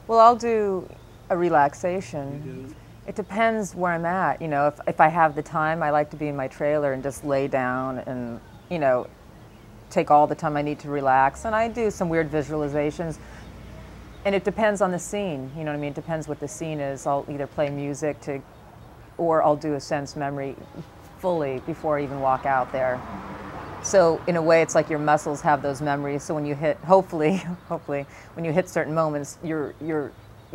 Well, I'll do a relaxation. You do? It depends where I'm at. You know, if I have the time, I like to be in my trailer and just lay down and, you know, take all the time I need to relax. And I do some weird visualizations. And it depends on the scene. You know what I mean? It depends what the scene is. I'll either play music to, or I'll do a sense memory fully before I even walk out there. So in a way, it's like your muscles have those memories. So when you hit, hopefully, hopefully, when you hit certain moments, you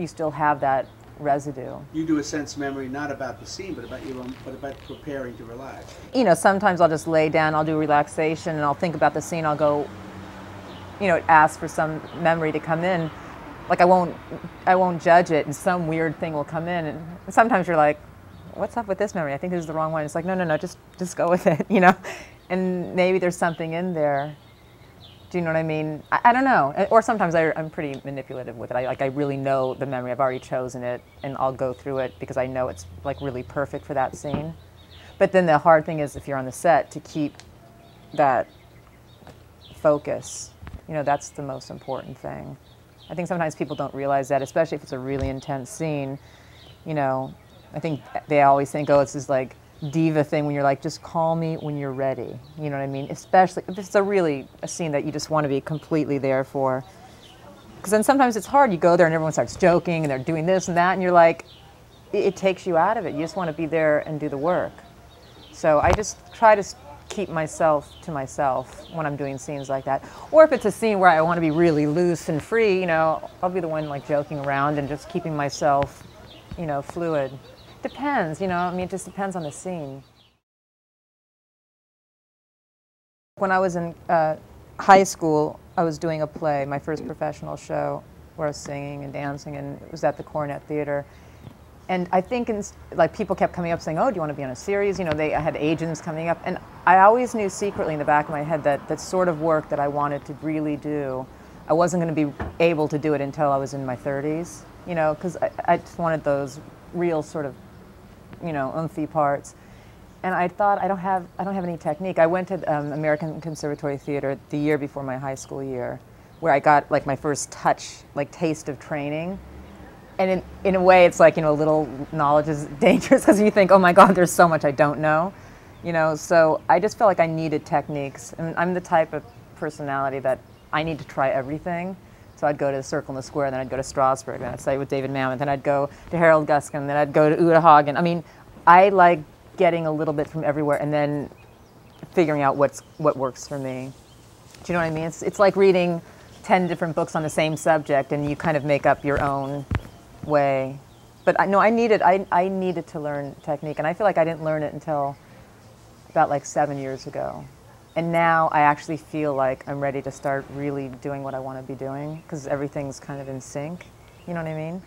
still have that residue. You do a sense memory not about the scene, but about your own, but about preparing to relax. You know, sometimes I'll just lay down, I'll do relaxation, and I'll think about the scene. I'll go, you know, ask for some memory to come in. Like I won't judge it, and some weird thing will come in. And sometimes you're like, what's up with this memory? I think this is the wrong one. It's like, no, no, no, just go with it, you know. And maybe there's something in there. Do you know what I mean? I don't know. Or sometimes I'm pretty manipulative with it. I really know the memory. I've already chosen it, and I'll go through it because I know it's like really perfect for that scene. But then the hard thing is if you're on the set to keep that focus. You know, that's the most important thing. I think sometimes people don't realize that, especially if it's a really intense scene. You know, I think they always think, oh, it's this like diva thing when you're like, just call me when you're ready. You know what I mean? Especially if it's a scene that you just want to be completely there for. Because then sometimes it's hard. You go there and everyone starts joking and they're doing this and that, and you're like, it takes you out of it. You just want to be there and do the work. So I just try to keep myself to myself when I'm doing scenes like that. Or if it's a scene where I want to be really loose and free, you know, I'll be the one like joking around and just keeping myself, you know, fluid. Depends, you know, I mean, it just depends on the scene. When I was in high school, I was doing a play, my first professional show, where I was singing and dancing, and it was at the Cornet Theater. And I think, like, people kept coming up saying, oh, do you want to be on a series? You know, I had agents coming up. And I always knew secretly in the back of my head that that sort of work that I wanted to really do, I wasn't going to be able to do it until I was in my 30s, you know, because I just wanted those real sort of, you know, umphy parts. And I thought, I don't have any technique. I went to American Conservatory Theater the year before my high school year, where I got like my first like taste of training. And in a way, it's like, you know, a little knowledge is dangerous because you think, oh my God, there's so much I don't know. You know, so I just felt like I needed techniques. And I'm the type of personality that I need to try everything. So I'd go to the Circle in the Square, then I'd go to Strasbourg, then I'd study with David Mamet, then I'd go to Harold Guskin, then I'd go to Uta Hagen. I mean, I like getting a little bit from everywhere and then figuring out what works for me. Do you know what I mean? It's like reading 10 different books on the same subject and you kind of make up your own way. But I needed to learn technique, and I feel like I didn't learn it until about like 7 years ago. And now I actually feel like I'm ready to start really doing what I want to be doing because everything's kind of in sync. You know what I mean?